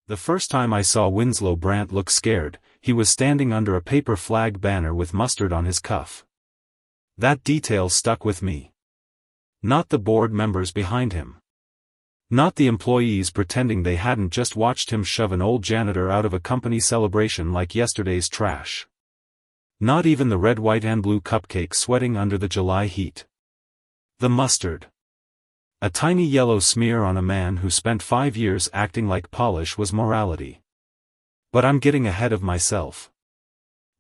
The first time I saw Winslow Brant look scared, he was standing under a paper flag banner with mustard on his cuff. That detail stuck with me. Not the board members behind him. Not the employees pretending they hadn't just watched him shove an old janitor out of a company celebration like yesterday's trash. Not even the red, white and blue cupcake sweating under the July heat. The mustard. A tiny yellow smear on a man who spent 5 years acting like polish was morality. But I'm getting ahead of myself.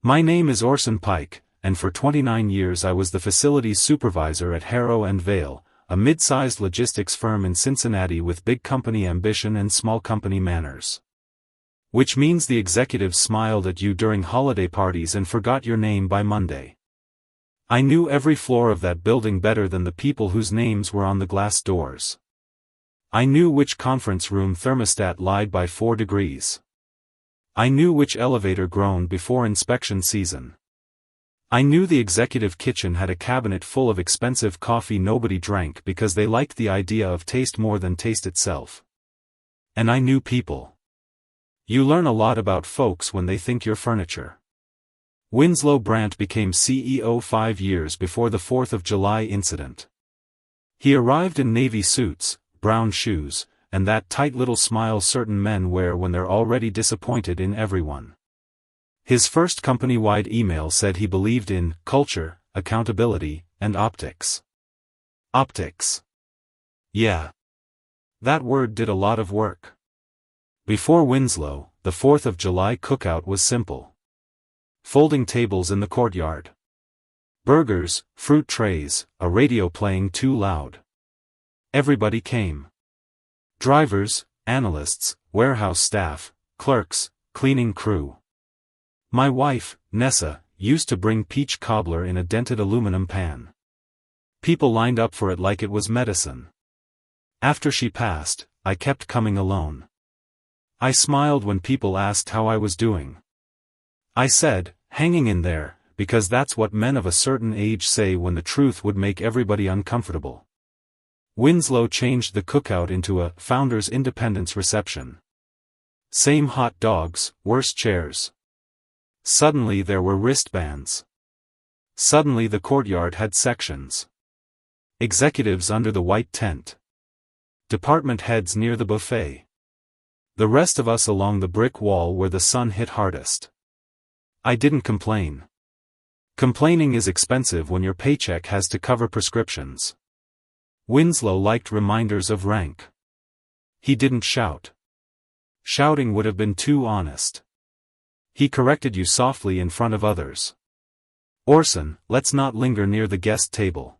My name is Orson Pike, and for 29 years I was the facilities supervisor at Harrow Vale, a mid-sized logistics firm in Cincinnati with big company ambition and small company manners. Which means the executives smiled at you during holiday parties and forgot your name by Monday. I knew every floor of that building better than the people whose names were on the glass doors. I knew which conference room thermostat lied by 4 degrees. I knew which elevator groaned before inspection season. I knew the executive kitchen had a cabinet full of expensive coffee nobody drank because they liked the idea of taste more than taste itself. And I knew people. You learn a lot about folks when they think you're furniture. Winslow Brant became CEO 5 years before the 4th of July incident. He arrived in navy suits, brown shoes, and that tight little smile certain men wear when they're already disappointed in everyone. His first company-wide email said he believed in culture, accountability, and optics. Optics. Yeah. That word did a lot of work. Before Winslow, the 4th of July cookout was simple. Folding tables in the courtyard. Burgers, fruit trays, a radio playing too loud. Everybody came. Drivers, analysts, warehouse staff, clerks, cleaning crew. My wife, Nessa, used to bring peach cobbler in a dented aluminum pan. People lined up for it like it was medicine. After she passed, I kept coming alone. I smiled when people asked how I was doing. I said, hanging in there, because that's what men of a certain age say when the truth would make everybody uncomfortable. Winslow changed the cookout into a Founders Independence reception. Same hot dogs, worse chairs. Suddenly there were wristbands. Suddenly the courtyard had sections. Executives under the white tent. Department heads near the buffet. The rest of us along the brick wall where the sun hit hardest. I didn't complain. Complaining is expensive when your paycheck has to cover prescriptions. Winslow liked reminders of rank. He didn't shout. Shouting would have been too honest. He corrected you softly in front of others. Orson, let's not linger near the guest table.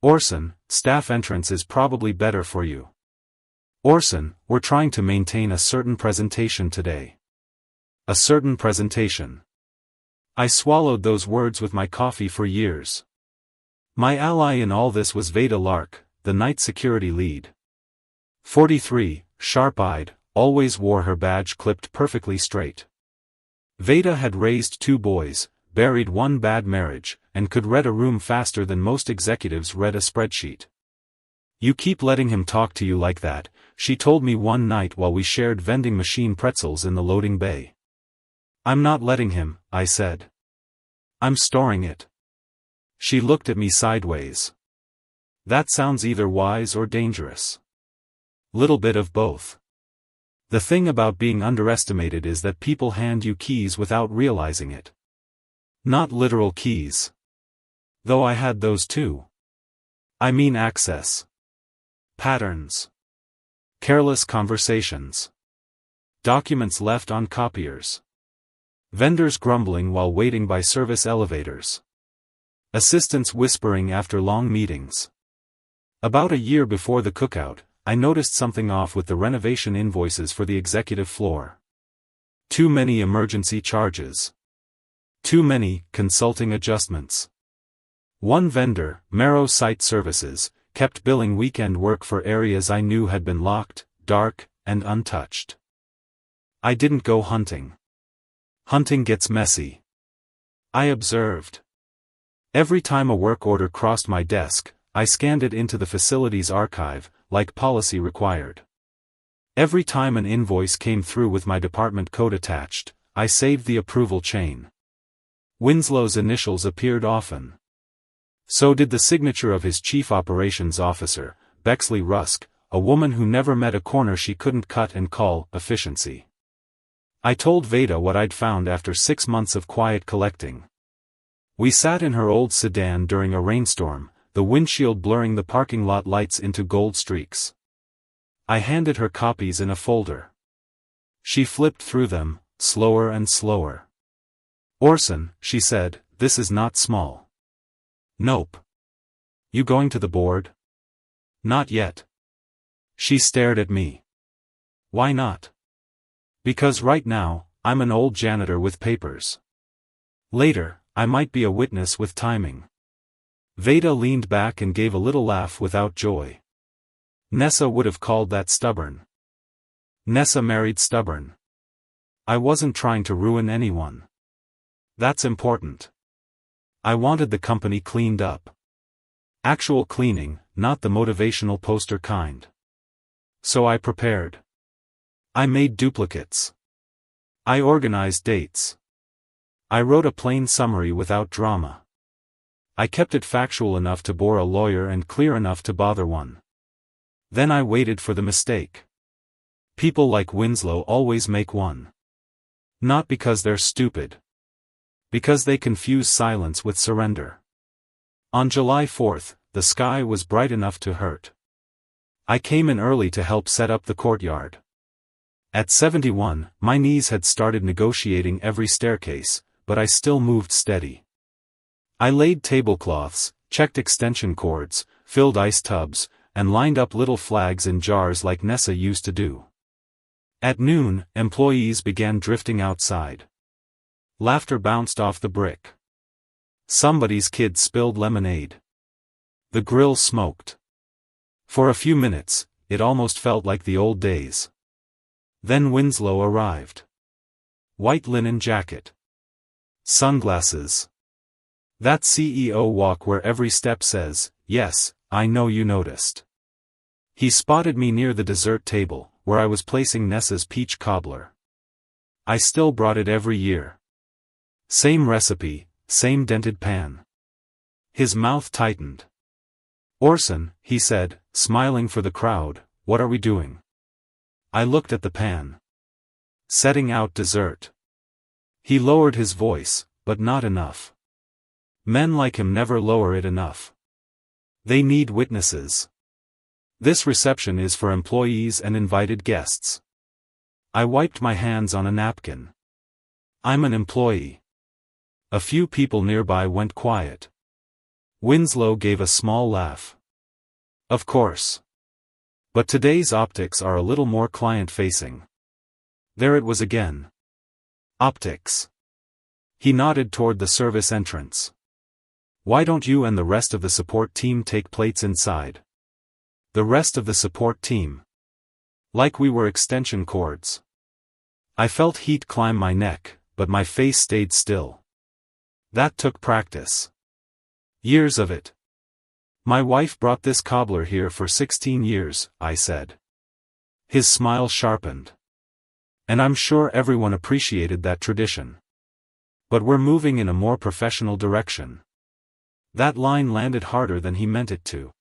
Orson, staff entrance is probably better for you. Orson, we're trying to maintain a certain presentation today. A certain presentation. I swallowed those words with my coffee for years. My ally in all this was Veda Lark, the night security lead. 43, sharp-eyed, always wore her badge clipped perfectly straight. Veda had raised 2 boys, buried 1 bad marriage, and could read a room faster than most executives read a spreadsheet. You keep letting him talk to you like that, she told me one night while we shared vending machine pretzels in the loading bay. I'm not letting him, I said. I'm storing it. She looked at me sideways. That sounds either wise or dangerous. Little bit of both. The thing about being underestimated is that people hand you keys without realizing it. Not literal keys. Though I had those too. I mean access. Patterns. Careless conversations. Documents left on copiers. Vendors grumbling while waiting by service elevators. Assistants whispering after long meetings. About a year before the cookout, I noticed something off with the renovation invoices for the executive floor. Too many emergency charges. Too many consulting adjustments. One vendor, Marrow Site Services, kept billing weekend work for areas I knew had been locked, dark, and untouched. I didn't go hunting. Hunting gets messy. I observed. Every time a work order crossed my desk, I scanned it into the facilities archive, like policy required. Every time an invoice came through with my department code attached, I saved the approval chain. Winslow's initials appeared often. So did the signature of his chief operations officer, Bexley Rusk, a woman who never met a corner she couldn't cut and call efficiency. I told Veda what I'd found after 6 months of quiet collecting. We sat in her old sedan during a rainstorm, the windshield blurring the parking lot lights into gold streaks. I handed her copies in a folder. She flipped through them, slower and slower. "Orson," she said, "this is not small." "Nope." "You going to the board?" "Not yet." She stared at me. "Why not?" "Because right now, I'm an old janitor with papers. Later, I might be a witness with timing." Veda leaned back and gave a little laugh without joy. Nessa would have called that stubborn. Nessa married stubborn. I wasn't trying to ruin anyone. That's important. I wanted the company cleaned up. Actual cleaning, not the motivational poster kind. So I prepared. I made duplicates. I organized dates. I wrote a plain summary without drama. I kept it factual enough to bore a lawyer and clear enough to bother one. Then I waited for the mistake. People like Winslow always make one. Not because they're stupid. Because they confuse silence with surrender. On July 4th, the sky was bright enough to hurt. I came in early to help set up the courtyard. At 71, my knees had started negotiating every staircase, but I still moved steady. I laid tablecloths, checked extension cords, filled ice tubs, and lined up little flags in jars like Nessa used to do. At noon, employees began drifting outside. Laughter bounced off the brick. Somebody's kid spilled lemonade. The grill smoked. For a few minutes, it almost felt like the old days. Then Winslow arrived. White linen jacket. Sunglasses. That CEO walk where every step says, "Yes, I know you noticed." He spotted me near the dessert table, where I was placing Nessa's peach cobbler. I still brought it every year. Same recipe, same dented pan. His mouth tightened. "Orson," he said, smiling for the crowd, "what are we doing?" I looked at the pan. "Setting out dessert." He lowered his voice, but not enough. Men like him never lower it enough. They need witnesses. This reception is for employees and invited guests. I wiped my hands on a napkin. I'm an employee. A few people nearby went quiet. Winslow gave a small laugh. Of course. But today's optics are a little more client-facing. There it was again. Optics. He nodded toward the service entrance. "Why don't you and the rest of the support team take plates inside?" The rest of the support team. Like we were extension cords. I felt heat climb my neck, but my face stayed still. That took practice. Years of it. "My wife brought this cobbler here for 16 years, I said. His smile sharpened. "And I'm sure everyone appreciated that tradition. But we're moving in a more professional direction." That line landed harder than he meant it to.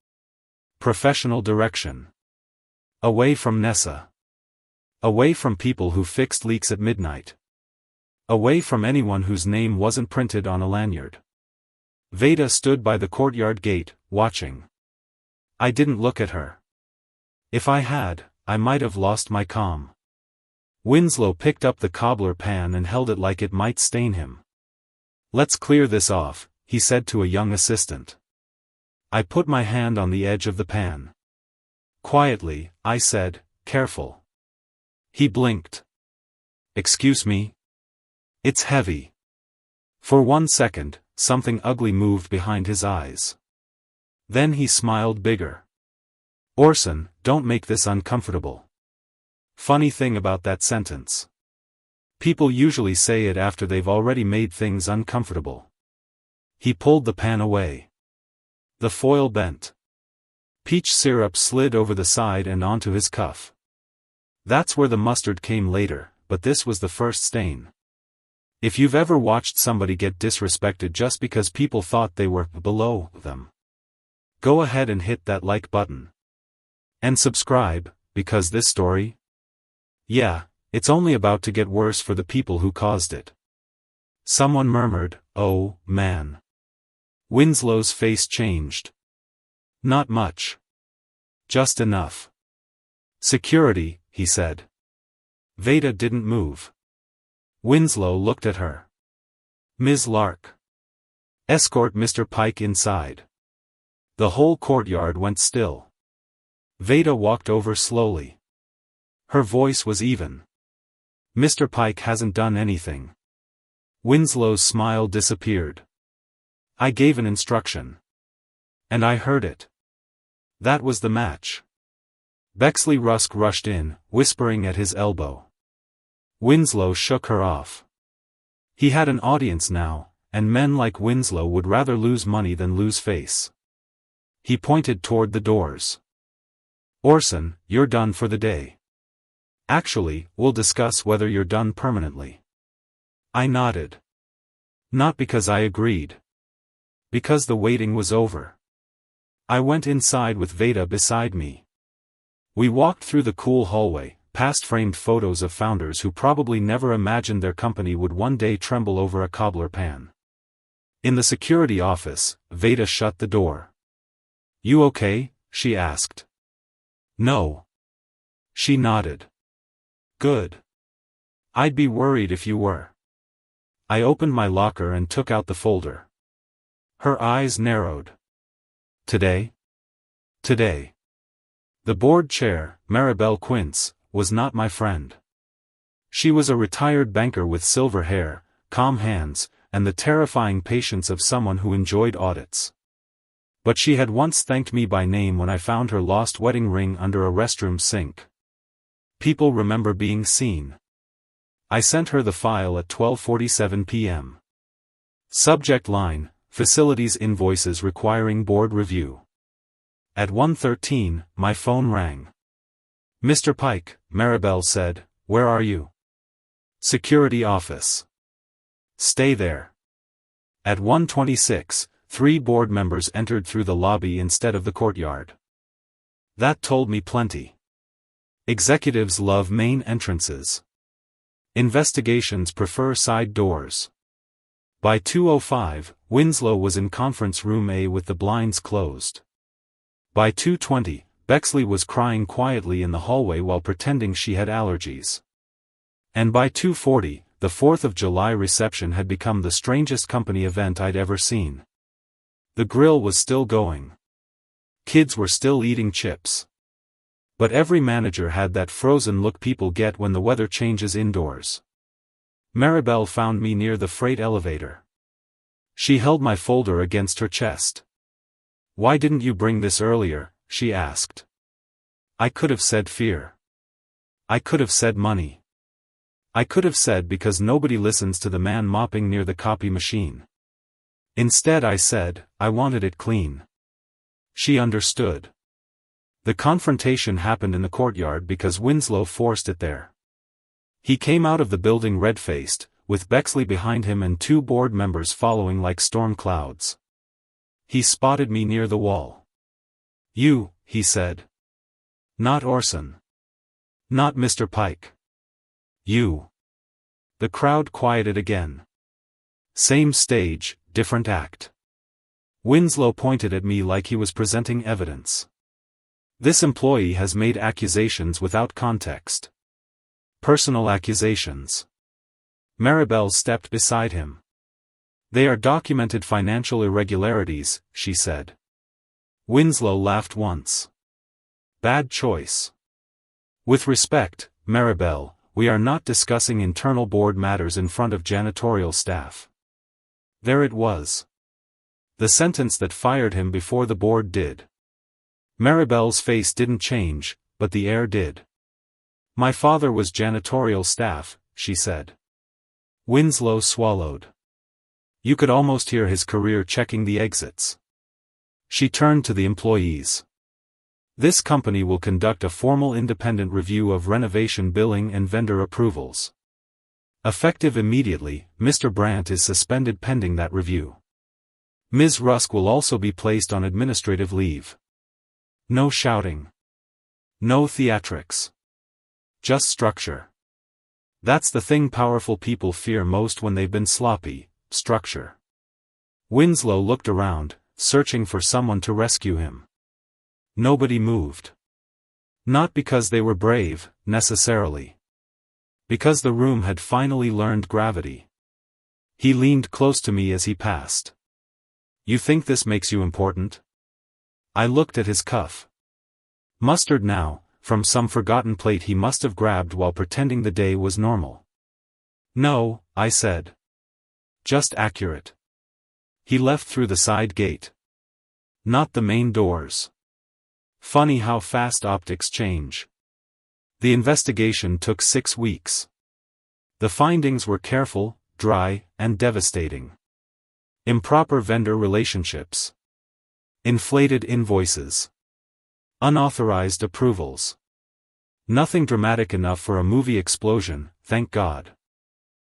Professional direction. Away from Nessa. Away from people who fixed leaks at midnight. Away from anyone whose name wasn't printed on a lanyard. Veda stood by the courtyard gate, watching. I didn't look at her. If I had, I might have lost my calm. Winslow picked up the cobbler pan and held it like it might stain him. "Let's clear this off," he said to a young assistant. I put my hand on the edge of the pan. Quietly, I said, "Careful." He blinked. "Excuse me?" "It's heavy." For 1 second, something ugly moved behind his eyes. Then he smiled bigger. "Orson, don't make this uncomfortable." Funny thing about that sentence. People usually say it after they've already made things uncomfortable. He pulled the pan away. The foil bent. Peach syrup slid over the side and onto his cuff. That's where the mustard came later, but this was the first stain. If you've ever watched somebody get disrespected just because people thought they were below them, go ahead and hit that like button. And subscribe, because this story? Yeah, it's only about to get worse for the people who caused it. Someone murmured, "Oh, man." Winslow's face changed. Not much. Just enough. "Security," he said. Veda didn't move. Winslow looked at her. "Ms. Lark. Escort Mr. Pike inside." The whole courtyard went still. Veda walked over slowly. Her voice was even. "Mr. Pike hasn't done anything." Winslow's smile disappeared. "I gave an instruction. And I heard it. That was the match." Bexley Rusk rushed in, whispering at his elbow. Winslow shook her off. He had an audience now, and men like Winslow would rather lose money than lose face. He pointed toward the doors. "Orson, you're done for the day. Actually, we'll discuss whether you're done permanently." I nodded. Not because I agreed. Because the waiting was over. I went inside with Veda beside me. We walked through the cool hallway, past framed photos of founders who probably never imagined their company would one day tremble over a cobbler pan. In the security office, Veda shut the door. "You okay?" she asked. "No." She nodded. "Good. I'd be worried if you were." I opened my locker and took out the folder. Her eyes narrowed. "Today? Today." The board chair, Maribel Quince, was not my friend. She was a retired banker with silver hair, calm hands, and the terrifying patience of someone who enjoyed audits. But she had once thanked me by name when I found her lost wedding ring under a restroom sink. People remember being seen. I sent her the file at 12:47 p.m. Subject line, Facilities Invoices Requiring Board Review. At 1:13, my phone rang. "Mr. Pike," Maribel said, "where are you?" "Security office." "Stay there." At 1:26, 3 board members entered through the lobby instead of the courtyard. That told me plenty. Executives love main entrances. Investigations prefer side doors. By 2:05, Winslow was in conference room A with the blinds closed. By 2:20, Bexley was crying quietly in the hallway while pretending she had allergies. And by 2:40, the 4th of July reception had become the strangest company event I'd ever seen. The grill was still going. Kids were still eating chips. But every manager had that frozen look people get when the weather changes indoors. Maribel found me near the freight elevator. She held my folder against her chest. "Why didn't you bring this earlier?" she asked. I could have said fear. I could have said money. I could have said because nobody listens to the man mopping near the copy machine. Instead I said, I wanted it clean. She understood. The confrontation happened in the courtyard because Winslow forced it there. He came out of the building red-faced, with Bexley behind him and 2 board members following like storm clouds. He spotted me near the wall. "You," he said. "Not Orson. Not Mr. Pike. You." The crowd quieted again. Same stage, different act. Winslow pointed at me like he was presenting evidence. "This employee has made accusations without context. Personal accusations." Maribel stepped beside him. "They are documented financial irregularities," she said. Winslow laughed once. "Bad choice. With respect, Maribel, we are not discussing internal board matters in front of janitorial staff." There it was. The sentence that fired him before the board did. Maribel's face didn't change, but the air did. "My father was janitorial staff," she said. Winslow swallowed. You could almost hear his career checking the exits. She turned to the employees. This company will conduct a formal independent review of renovation billing and vendor approvals. Effective immediately, Mr. Brandt is suspended pending that review. Ms. Rusk will also be placed on administrative leave. No shouting. No theatrics. Just structure. That's the thing powerful people fear most when they've been sloppy: structure. Winslow looked around, searching for someone to rescue him. Nobody moved. Not because they were brave, necessarily. Because the room had finally learned gravity. He leaned close to me as he passed. "You think this makes you important?" I looked at his cuff. Mustard now, from some forgotten plate he must have grabbed while pretending the day was normal. "No," I said. "Just accurate." He left through the side gate. Not the main doors. Funny how fast optics change. The investigation took 6 weeks. The findings were careful, dry, and devastating. Improper vendor relationships. Inflated invoices. Unauthorized approvals. Nothing dramatic enough for a movie explosion, thank God.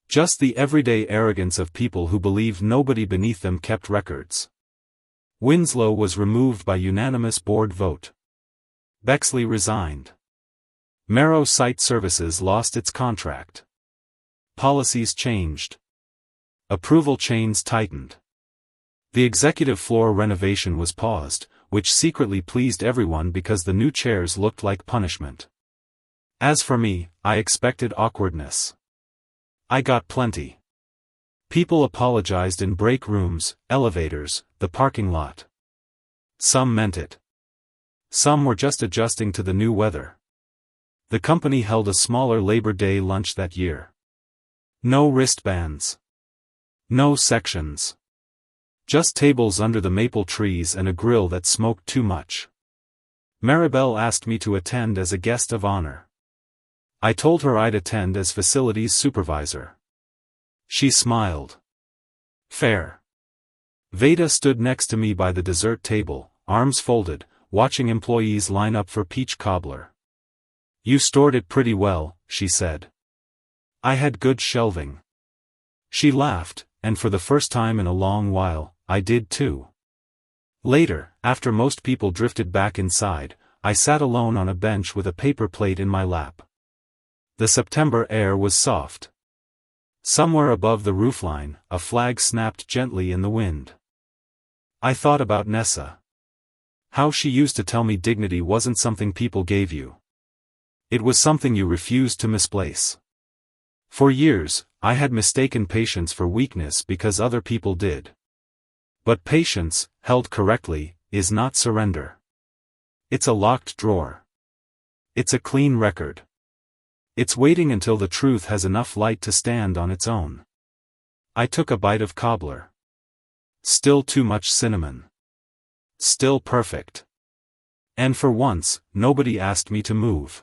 Just the everyday arrogance of people who believed nobody beneath them kept records. Winslow was removed by unanimous board vote. Bexley resigned. Marrow Site Services lost its contract. Policies changed. Approval chains tightened. The executive floor renovation was paused, which secretly pleased everyone because the new chairs looked like punishment. As for me, I expected awkwardness. I got plenty. People apologized in break rooms, elevators, the parking lot. Some meant it. Some were just adjusting to the new weather. The company held a smaller Labor Day lunch that year. No wristbands. No sections. Just tables under the maple trees and a grill that smoked too much. Maribel asked me to attend as a guest of honor. I told her I'd attend as facilities supervisor. She smiled. Fair. Veda stood next to me by the dessert table, arms folded, watching employees line up for peach cobbler. "You stored it pretty well," she said. "I had good shelving." She laughed, and for the first time in a long while, I did too. Later, after most people drifted back inside, I sat alone on a bench with a paper plate in my lap. The September air was soft. Somewhere above the roofline, a flag snapped gently in the wind. I thought about Nessa. How she used to tell me dignity wasn't something people gave you. It was something you refused to misplace. For years, I had mistaken patience for weakness because other people did. But patience, held correctly, is not surrender. It's a locked drawer. It's a clean record. It's waiting until the truth has enough light to stand on its own. I took a bite of cobbler. Still too much cinnamon. Still perfect. And for once, nobody asked me to move.